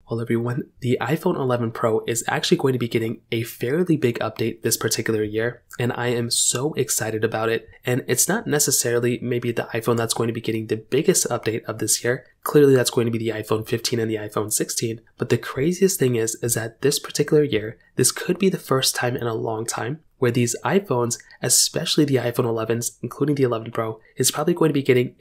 Well, everyone, the iPhone 11 Pro is actually going to be getting a fairly big update this particular year, and I am so excited about it. And it's not necessarily maybe the iPhone that's going to be getting the biggest update of this year. Clearly, that's going to be the iPhone 15 and the iPhone 16. But the craziest thing is that this particular year, this could be the first time in a long time where these iPhones, especially the iPhone 11s, including the 11 Pro, is probably going to be getting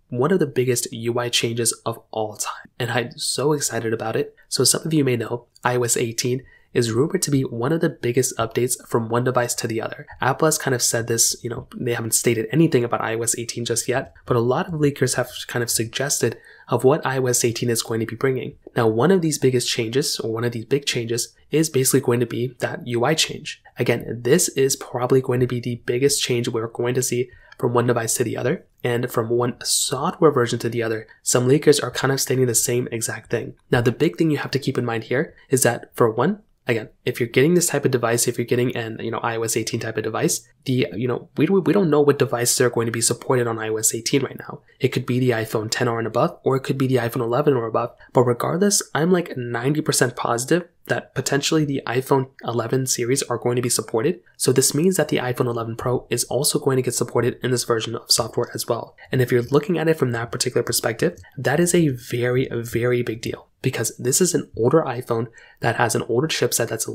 one of the biggest UI changes of all time. And I'm so excited about it. So some of you may know, iOS 18 is rumored to be one of the biggest updates from one device to the other. Apple has kind of said this, they haven't stated anything about iOS 18 just yet, but a lot of leakers have kind of suggested of what iOS 18 is going to be bringing. Now, one of these biggest changes, or one of these big changes, is basically going to be that UI change. Again, this is probably going to be the biggest change we're going to see from one device to the other, and from one software version to the other. Some leakers are kind of stating the same exact thing. Now, the big thing you have to keep in mind here is that, for one, again, if you're getting this type of device, if you're getting an iOS 18 type of device, we don't know what devices are going to be supported on iOS 18 right now. It could be the iPhone 10 or above, or it could be the iPhone 11 or above. But regardless, I'm like 90% positive that potentially the iPhone 11 series are going to be supported. So this means that the iPhone 11 Pro is also going to get supported in this version of software as well. And if you're looking at it from that particular perspective, that is a very, very big deal, because this is an older iPhone that has an older chipset that's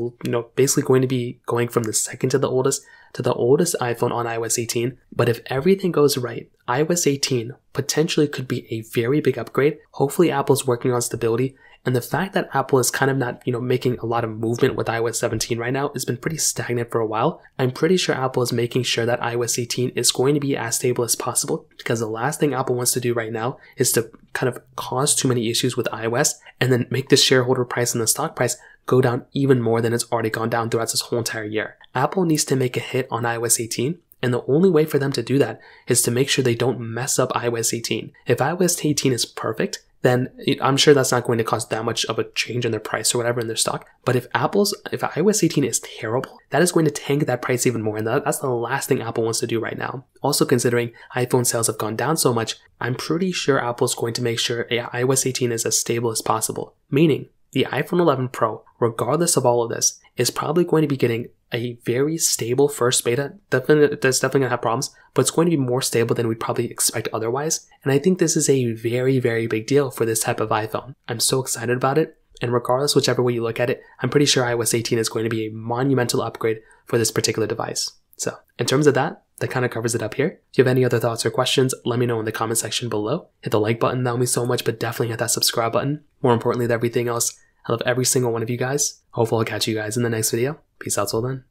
basically going to be going from the second to the oldest iPhone on iOS 18. But if everything goes right, iOS 18 potentially could be a very big upgrade. Hopefully Apple's working on stability. And the fact that Apple is kind of not, making a lot of movement with iOS 17 right now has been pretty stagnant for a while. I'm pretty sure Apple is making sure that iOS 18 is going to be as stable as possible, because the last thing Apple wants to do right now is to kind of cause too many issues with iOS and then make the shareholder price and the stock price go down even more than it's already gone down throughout this whole entire year. Apple needs to make a hit on iOS 18. And the only way for them to do that is to make sure they don't mess up iOS 18. If iOS 18 is perfect, then I'm sure that's not going to cause that much of a change in their price or whatever in their stock. But if iOS 18 is terrible, that is going to tank that price even more. And that's the last thing Apple wants to do right now. Also, considering iPhone sales have gone down so much, I'm pretty sure Apple's going to make sure iOS 18 is as stable as possible. Meaning, the iPhone 11 Pro, regardless of all of this, is probably going to be getting a very stable first beta. That's definitely going to have problems, but it's going to be more stable than we'd probably expect otherwise. And I think this is a very, very big deal for this type of iPhone. I'm so excited about it. And regardless, whichever way you look at it, I'm pretty sure iOS 18 is going to be a monumental upgrade for this particular device. So in terms of that kind of covers it up here. If you have any other thoughts or questions, let me know in the comment section below. Hit the like button, that would mean so much, but definitely hit that subscribe button. More importantly than everything else, I love every single one of you guys. Hopefully I'll catch you guys in the next video. Peace out till then.